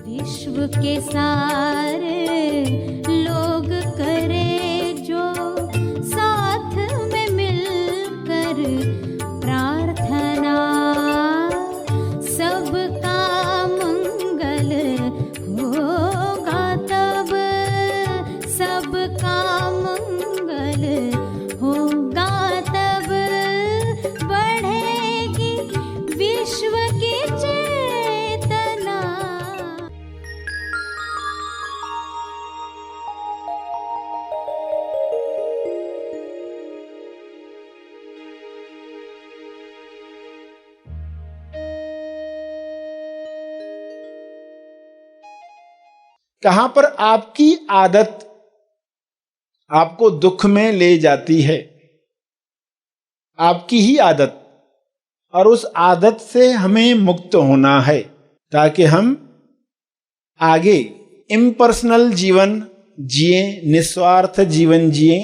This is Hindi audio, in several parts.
विश्व के सारे लोग करे जो साथ में मिलकर प्रार्थना, सबका मंगल होगा तब, सबका मंगल होगा तब, बढ़ेगी विश्व की चेतना। कहां पर आपकी आदत आपको दुख में ले जाती है, आपकी ही आदत, और उस आदत से हमें मुक्त होना है ताकि हम आगे इम्पर्सनल जीवन जिए, निस्वार्थ जीवन जिए।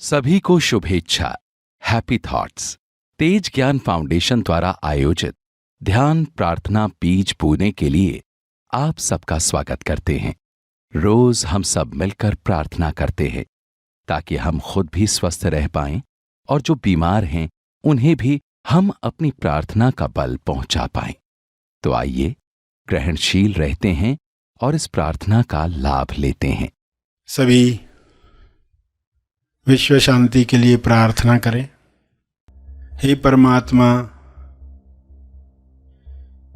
सभी को शुभेच्छा। हैप्पी थॉट्स तेज ज्ञान फाउंडेशन द्वारा आयोजित ध्यान प्रार्थना बीज बोने के लिए आप सबका स्वागत करते हैं। रोज हम सब मिलकर प्रार्थना करते हैं ताकि हम खुद भी स्वस्थ रह पाएं और जो बीमार हैं उन्हें भी हम अपनी प्रार्थना का बल पहुंचा पाएं। तो आइए ग्रहणशील रहते हैं और इस प्रार्थना का लाभ लेते हैं। सभी विश्व शांति के लिए प्रार्थना करें। हे परमात्मा,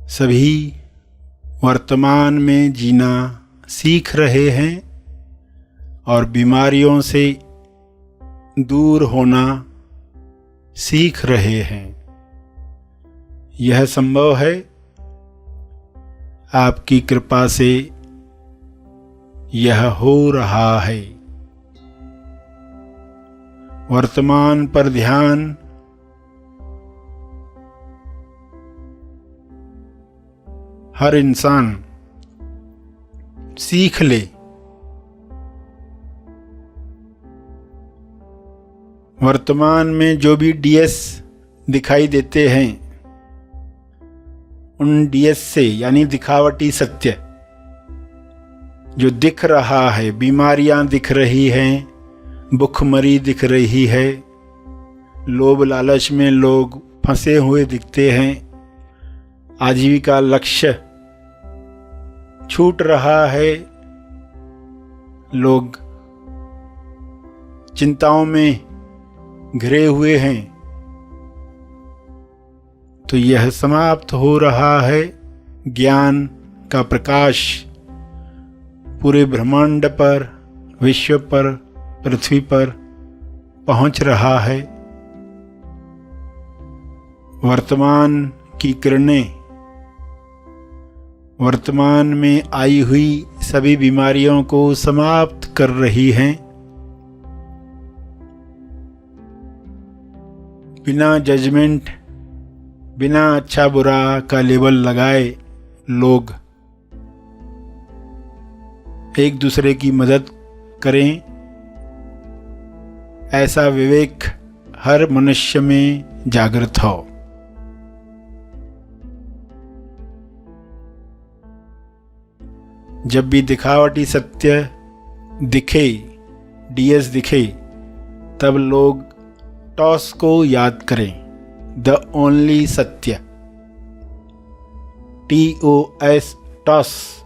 सभी वर्तमान में जीना सीख रहे हैं और बीमारियों से दूर होना सीख रहे हैं। यह संभव है आपकी कृपा से, यह हो रहा है। वर्तमान पर ध्यान, हर इंसान सीख ले। वर्तमान में जो भी डीएस दिखाई देते हैं, उन डीएस से यानी दिखावटी सत्य जो दिख रहा है, बीमारियां दिख रही हैं, भुखमरी दिख रही है, लोभ लालच में लोग फंसे हुए दिखते हैं, आजीविका लक्ष्य छूट रहा है, लोग चिंताओं में घिरे हुए हैं, तो यह समाप्त हो रहा है। ज्ञान का प्रकाश पूरे ब्रह्मांड पर, विश्व पर, पृथ्वी पर पहुंच रहा है। वर्तमान की किरणें वर्तमान में आई हुई सभी बीमारियों को समाप्त कर रही हैं। बिना जजमेंट, बिना अच्छा बुरा का लेबल लगाए लोग एक दूसरे की मदद करें, ऐसा विवेक हर मनुष्य में जागृत हो। जब भी दिखावटी सत्य दिखे, डीएस दिखे, तब लोग टॉस को याद करें, द ओनली सत्य, TOS, टॉस,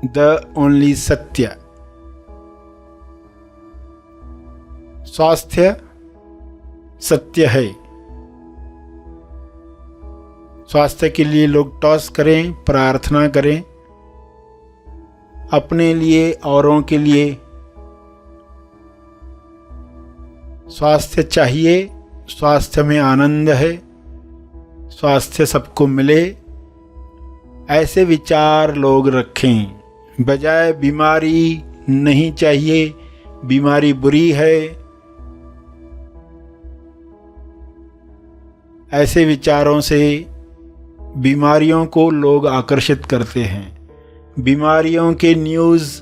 द ओनली सत्य। स्वास्थ्य सत्य है। स्वास्थ्य के लिए लोग टॉस करें, प्रार्थना करें, अपने लिए, औरों के लिए। स्वास्थ्य चाहिए, स्वास्थ्य में आनंद है, स्वास्थ्य सबको मिले, ऐसे विचार लोग रखें। बजाय बीमारी नहीं चाहिए, बीमारी बुरी है, ऐसे विचारों से बीमारियों को लोग आकर्षित करते हैं। बीमारियों के न्यूज़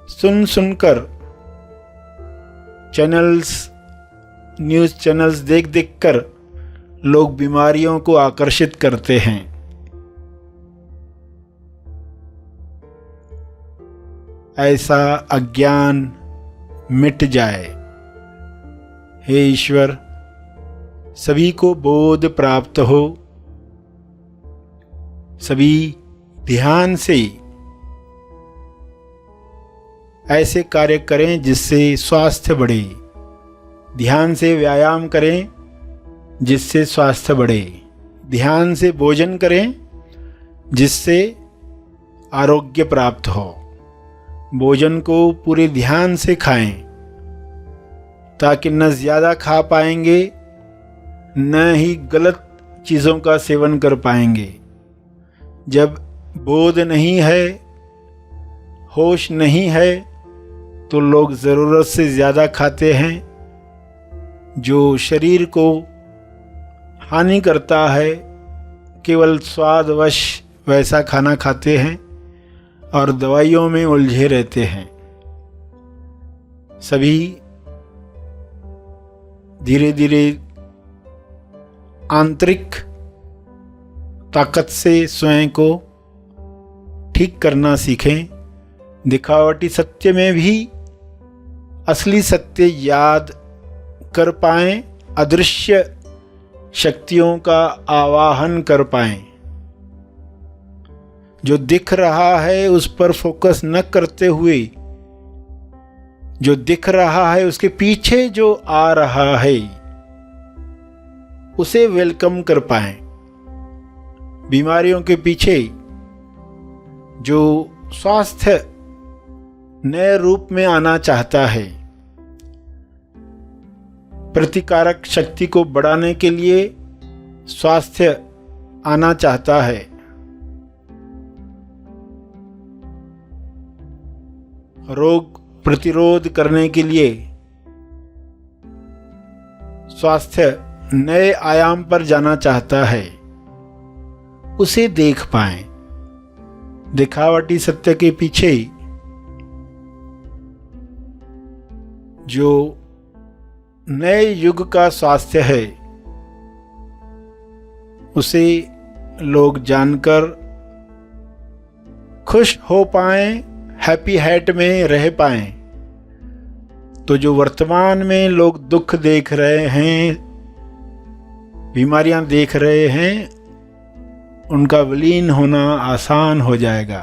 सुन सुनकर, न्यूज़ चैनल्स देख देख कर लोग बीमारियों को आकर्षित करते हैं। ऐसा अज्ञान मिट जाए। हे ईश्वर, सभी को बोध प्राप्त हो, सभी ध्यान से ऐसे कार्य करें जिससे स्वास्थ्य बढ़े, ध्यान से व्यायाम करें जिससे स्वास्थ्य बढ़े, ध्यान से भोजन करें जिससे आरोग्य प्राप्त हो। भोजन को पूरे ध्यान से खाएं ताकि न ज़्यादा खा पाएंगे न ही गलत चीज़ों का सेवन कर पाएंगे। जब बोध नहीं है, होश नहीं है, तो लोग ज़रूरत से ज़्यादा खाते हैं, जो शरीर को हानि करता है। केवल स्वादवश वैसा खाना खाते हैं और दवाइयों में उलझे रहते हैं। सभी धीरे धीरे आंतरिक ताकत से स्वयं को ठीक करना सीखें। दिखावटी सत्य में भी असली सत्य याद कर पाएं, अदृश्य शक्तियों का आवाहन कर पाएं। जो दिख रहा है उस पर फोकस न करते हुए, जो दिख रहा है उसके पीछे जो आ रहा है उसे वेलकम कर पाएं। बीमारियों के पीछे जो स्वास्थ्य नए रूप में आना चाहता है, प्रतिकारक शक्ति को बढ़ाने के लिए स्वास्थ्य आना चाहता है, रोग प्रतिरोध करने के लिए स्वास्थ्य नए आयाम पर जाना चाहता है, उसे देख पाएं। दिखावटी सत्य के पीछे जो नए युग का स्वास्थ्य है उसे लोग जानकर खुश हो पाएं, हैप्पी हैट में रह पाएं। तो जो वर्तमान में लोग दुख देख रहे हैं, बीमारियां देख रहे हैं, उनका विलीन होना आसान हो जाएगा।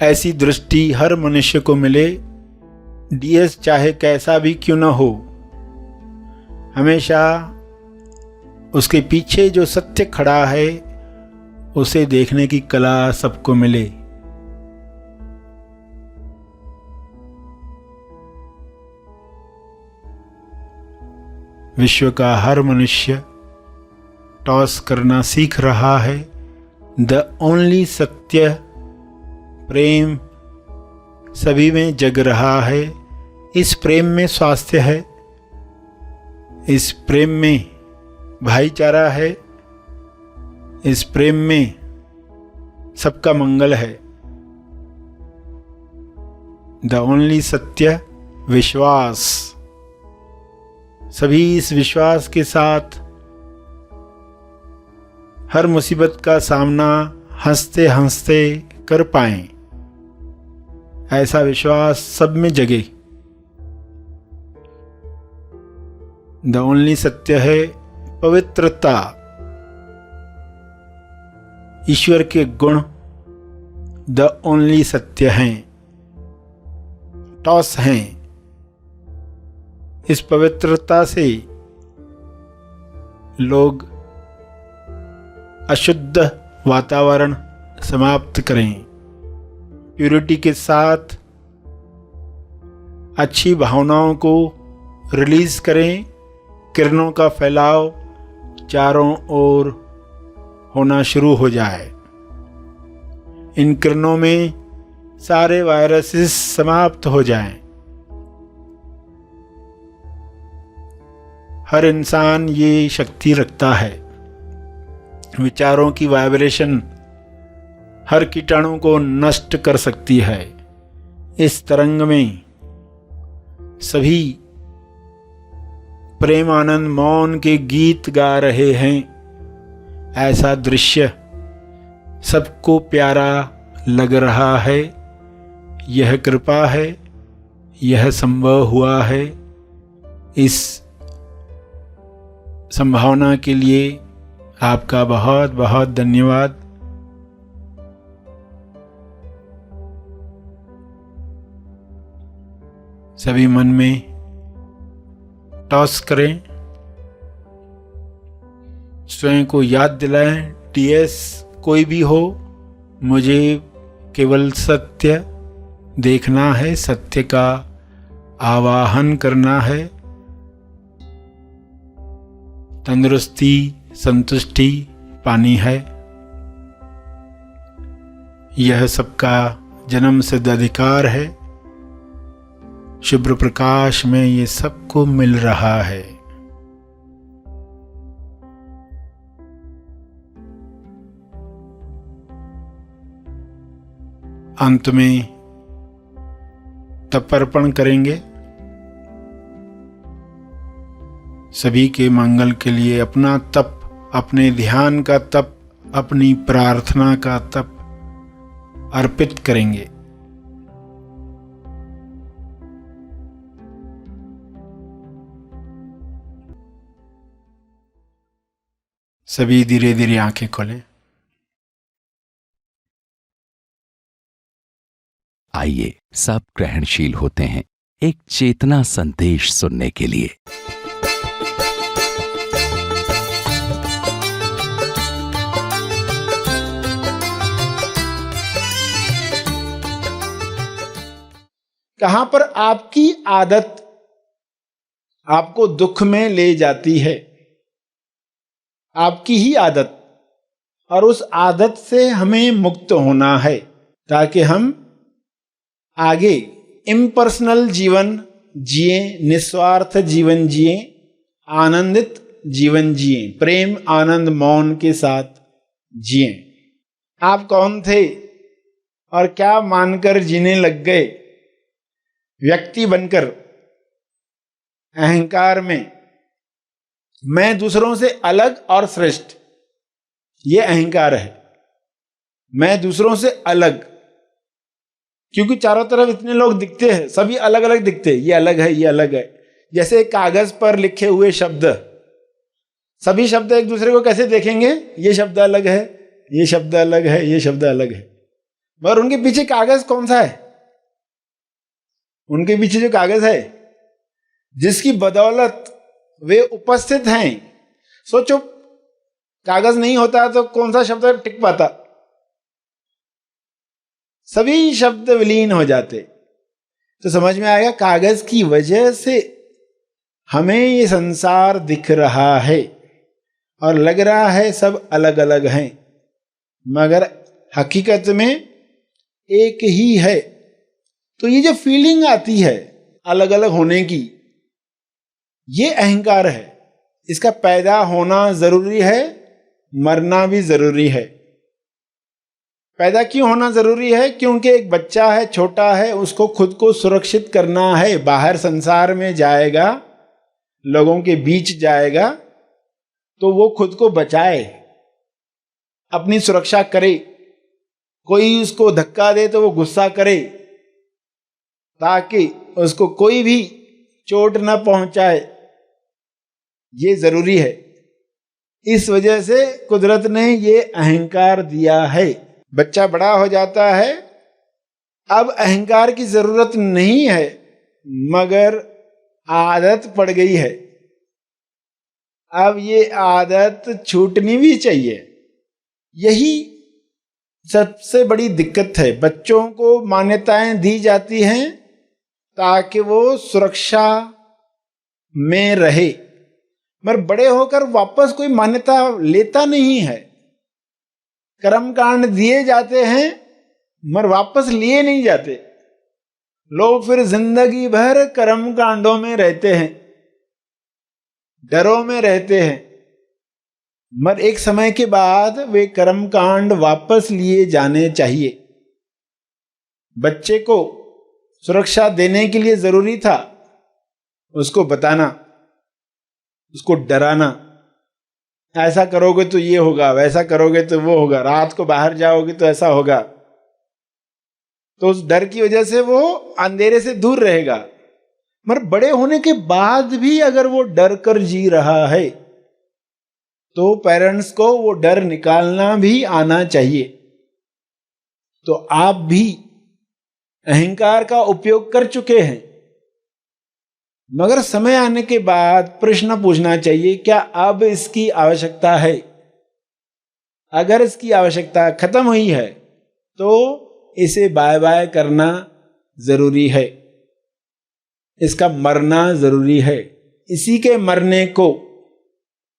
ऐसी दृष्टि हर मनुष्य को मिले, डीएस चाहे कैसा भी क्यों न हो। हमेशा उसके पीछे जो सत्य खड़ा है उसे देखने की कला सबको मिले। विश्व का हर मनुष्य टॉस करना सीख रहा है। द ओनली सत्य प्रेम सभी में जग रहा है। इस प्रेम में स्वास्थ्य है, इस प्रेम में भाईचारा है, इस प्रेम में सबका मंगल है। द ओनली सत्य विश्वास। सभी इस विश्वास के साथ हर मुसीबत का सामना हंसते हंसते कर पाएं, ऐसा विश्वास सब में जगे। द ओनली सत्य है पवित्रता। ईश्वर के गुण द ओनली सत्य हैं, टॉस हैं। इस पवित्रता से लोग अशुद्ध वातावरण समाप्त करें, प्यूरिटी के साथ अच्छी भावनाओं को रिलीज करें। किरणों का फैलाव चारों ओर होना शुरू हो जाए। इन किरणों में सारे वायरसेस समाप्त हो जाएं। हर इंसान ये शक्ति रखता है। विचारों की वाइब्रेशन हर कीटाणु को नष्ट कर सकती है। इस तरंग में सभी प्रेम आनंद मौन के गीत गा रहे हैं। ऐसा दृश्य सबको प्यारा लग रहा है, यह कृपा है, यह संभव हुआ है। इस संभावना के लिए आपका बहुत बहुत धन्यवाद। सभी मन में टॉस करें, स्वयं को याद दिलाएं, टीएस कोई भी हो, मुझे केवल सत्य देखना है, सत्य का आवाहन करना है। तंदुरुस्ती, संतुष्टि पानी है। यह सबका जन्म सिद्ध अधिकार है। शुभ्र प्रकाश में ये सबको मिल रहा है। अंत में तर्पण करेंगे। सभी के मंगल के लिए अपना तप, अपने ध्यान का तप, अपनी प्रार्थना का तप अर्पित करेंगे। सभी धीरे धीरे आंखें खोलें। आइए सब ग्रहणशील होते हैं एक चेतना संदेश सुनने के लिए। कहां पर आपकी आदत आपको दुख में ले जाती है, आपकी ही आदत, और उस आदत से हमें मुक्त होना है ताकि हम आगे इम्पर्सनल जीवन जिए, निस्वार्थ जीवन जिए, आनंदित जीवन जिए, प्रेम आनंद मौन के साथ जिए। आप कौन थे और क्या मानकर जीने लग गए? व्यक्ति बनकर अहंकार में मैं दूसरों से अलग और श्रेष्ठ, ये अहंकार है। मैं दूसरों से अलग, क्योंकि चारों तरफ इतने लोग दिखते हैं, सभी अलग अलग दिखते हैं, ये अलग है, ये अलग है। जैसे कागज पर लिखे हुए शब्द, सभी शब्द एक दूसरे को कैसे देखेंगे? ये शब्द अलग है, ये शब्द अलग है, ये शब्द अलग है, मगर उनके पीछे कागज कौन सा है? उनके पीछे जो कागज है जिसकी बदौलत वे उपस्थित हैं। सोचो, कागज नहीं होता तो कौन सा शब्द टिक पाता? सभी शब्द विलीन हो जाते। तो समझ में आएगा, कागज की वजह से हमें ये संसार दिख रहा है और लग रहा है सब अलग अलग हैं, मगर हकीकत में एक ही है। तो ये जो फीलिंग आती है अलग अलग होने की, ये अहंकार है। इसका पैदा होना जरूरी है, मरना भी जरूरी है। पैदा क्यों होना जरूरी है? क्योंकि एक बच्चा है, छोटा है, उसको खुद को सुरक्षित करना है। बाहर संसार में जाएगा, लोगों के बीच जाएगा, तो वो खुद को बचाए, अपनी सुरक्षा करे। कोई उसको धक्का दे तो वो गुस्सा करे, ताकि उसको कोई भी चोट न पहुंचाए। ये जरूरी है। इस वजह से कुदरत ने ये अहंकार दिया है। बच्चा बड़ा हो जाता है, अब अहंकार की जरूरत नहीं है, मगर आदत पड़ गई है। अब ये आदत छूटनी भी चाहिए। यही सबसे बड़ी दिक्कत है। बच्चों को मान्यताएं दी जाती हैं ताकि वो सुरक्षा में रहे, मगर बड़े होकर वापस कोई मान्यता लेता नहीं है। कर्मकांड दिए जाते हैं मगर वापस लिए नहीं जाते। लोग फिर जिंदगी भर कर्मकांडों में रहते हैं, डरों में रहते हैं, मगर एक समय के बाद वे कर्मकांड वापस लिए जाने चाहिए। बच्चे को सुरक्षा देने के लिए जरूरी था उसको बताना, उसको डराना, ऐसा करोगे तो ये होगा, वैसा करोगे तो वो होगा, रात को बाहर जाओगे तो ऐसा होगा। तो उस डर की वजह से वो अंधेरे से दूर रहेगा। मगर बड़े होने के बाद भी अगर वो डर कर जी रहा है तो पेरेंट्स को वो डर निकालना भी आना चाहिए। तो आप भी अहंकार का उपयोग कर चुके हैं, मगर समय आने के बाद प्रश्न पूछना चाहिए, क्या अब इसकी आवश्यकता है? अगर इसकी आवश्यकता खत्म हुई है तो इसे बाय बाय करना जरूरी है, इसका मरना जरूरी है। इसी के मरने को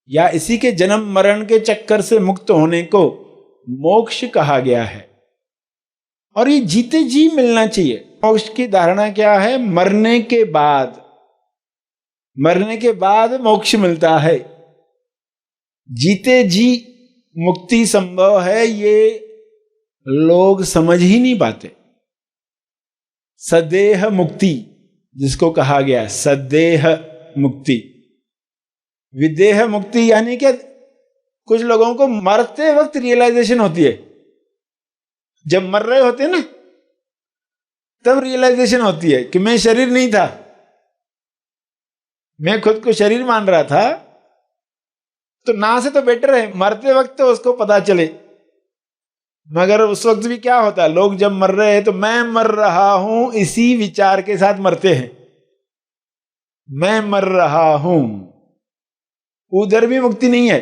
या इसी के जन्म मरण के चक्कर से मुक्त होने को मोक्ष कहा गया है, और ये जीते जी मिलना चाहिए। मोक्ष की धारणा क्या है? मरने के बाद मोक्ष मिलता है। जीते जी मुक्ति संभव है, ये लोग समझ ही नहीं पाते। सदेह मुक्ति जिसको कहा गया, सदेह मुक्ति। विदेह मुक्ति यानी कि कुछ लोगों को मरते वक्त रियलाइजेशन होती है। जब मर रहे होते हैं ना, तब रियलाइजेशन होती है कि मैं शरीर नहीं था, मैं खुद को शरीर मान रहा था। तो ना से तो बेटर है मरते वक्त तो उसको पता चले। मगर उस वक्त भी क्या होता है, लोग जब मर रहे हैं तो मैं मर रहा हूं इसी विचार के साथ मरते हैं, मैं मर रहा हूं। उधर भी मुक्ति नहीं है,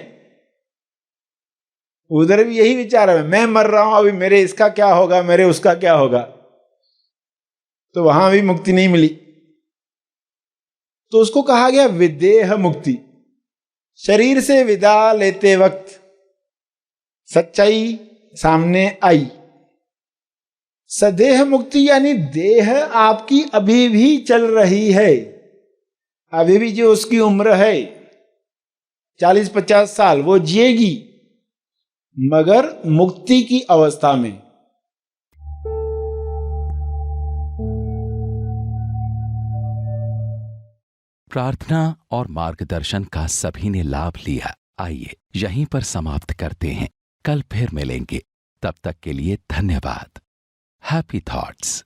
उधर भी यही विचार है, मैं मर रहा हूं, अभी मेरे इसका क्या होगा, मेरे उसका क्या होगा। तो वहां भी मुक्ति नहीं मिली। तो उसको कहा गया विदेह मुक्ति। शरीर से विदा लेते वक्त सच्चाई सामने आई। सदेह मुक्ति यानी देह आपकी अभी भी चल रही है, अभी भी जो उसकी उम्र है 40-50 साल वो जिएगी, मगर मुक्ति की अवस्था में। प्रार्थना और मार्गदर्शन का सभी ने लाभ लिया। आइए यहीं पर समाप्त करते हैं, कल फिर मिलेंगे। तब तक के लिए धन्यवाद। Happy thoughts.